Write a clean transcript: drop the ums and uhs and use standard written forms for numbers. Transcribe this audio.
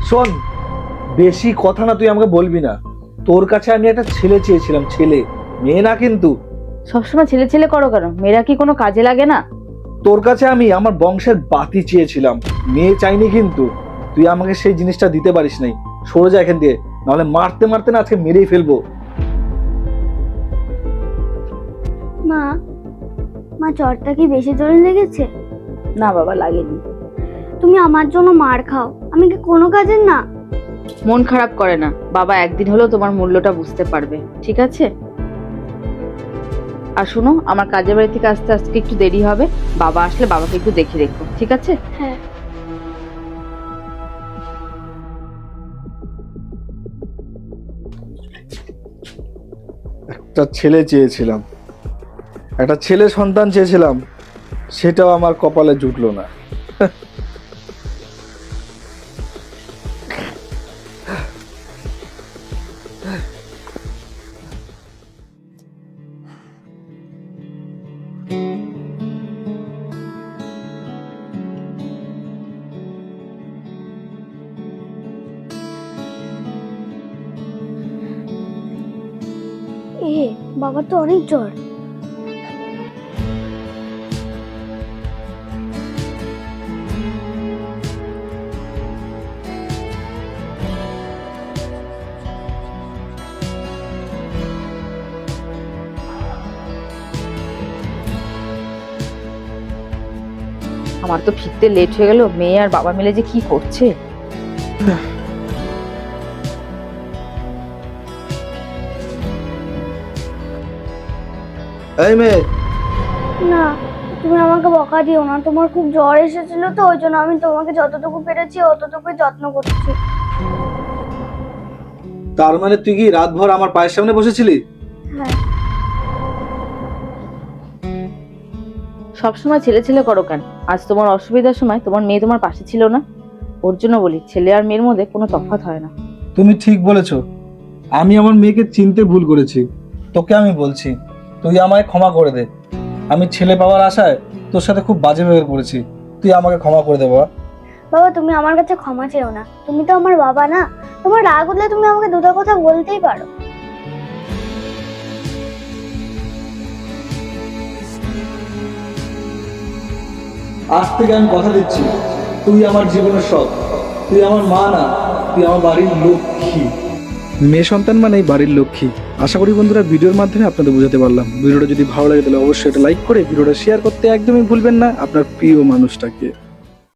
শোন, বেশি কথা না, তুই আমাকে বলবি না। তোর কাছে আমি একটা ছেলে চেয়েছিলাম, ছেলে, মেয়ে না কিন্তু। সবসময় ছেলে ছেলে করো কেন? মেয়েরা কি কোনো কাজে লাগে না? তোর কাছে আমি আমার বংশের বাতি চেয়েছিলাম, মেয়ে চাইনি কিন্তু। তুই আমাকে সেই জিনিসটা দিতে পারিস নাই। সরে যা এখান দিয়ে, নাহলে মারতে মারতে না আজকে মেরেই ফেলবো। মা, মা চরটা কি বেশি জোরে লেগেছে? না বাবা, লাগেনি। তুমি আমার জন্য মার খাও, আমি কি কোনো কাজের না? মন খারাপ করে না বাবা, একদিন হলেও তোমার মূল্যটা বুঝতে পারবে, ঠিক আছে? আর শোনো, আমার কাজের বাড়ি থেকে আসতে আজকে একটু দেরি হবে। বাবা আসলে বাবাকে একটু দেখে রেখো, ঠিক আছে? হ্যাঁ। একটা ছেলে চেয়েছিলাম, একটা ছেলে সন্তান চেয়েছিলাম, সেটাও আমার কপালে জুটলো না। বাবার তো অনেক জ্বর। আমার তো ফিরতে লেট হয়ে গেল। মেয়ে আর বাবা মিলে যে কি করছে! এই মেয়ে, না, তুমি আমাকে বকা দিও না। তোমার খুব জ্বর এসেছিল তো, ওই জন্য আমি তোমাকে যতটুকু পেরেছি অতটুকুই যত্ন করছি। তার মানে তুই কি রাতভর আমার পায়ের সামনে বসেছিলি? হ্যাঁ। সবসময় ছেলে ছেলে করো কেন? আজ তোমার অসুবিধার সময় তোমার মেয়ে তোমার পাশে ছিল না? ওর জন্য বলি, ছেলে আর মেয়ের মধ্যে কোনো তফাৎ হয় না। তুমি ঠিক বলেছো, আমি আমার মেয়েকে চিনতে ভুল করেছি। তোকে আমি বলছি, তুই আমায় ক্ষমা করে দে। আমি ছেলে পাওয়ার আশায় তোর সাথে খুব বাজে ব্যবহার করেছি, তুই আমাকে ক্ষমা করে দে বাবা। বাবা, তুমি আমার কাছে ক্ষমা চেও না। তুমি তো আমার বাবা না? তোমার রাগ উঠলে তুমি আমাকে দুটো কথা বলতেই পারো। আজ থেকে আমি কথা দিচ্ছি, তুই আমার জীবনের সব। তুই আমার মা না, তুই আমার বাড়ির লক্ষ্মী। মেয়ে সন্তান মানেই বাড়ির লক্ষ্মী। আশা করি বন্ধুরা ভিডিওর মাধ্যমে আপনাদের বোঝাতে পারলাম। ভিডিওটা যদি ভালো লাগে তাহলে অবশ্যই এটা লাইক করে ভিডিওটা শেয়ার করতে একদমই ভুলবেন না আপনার প্রিয় মানুষটাকে।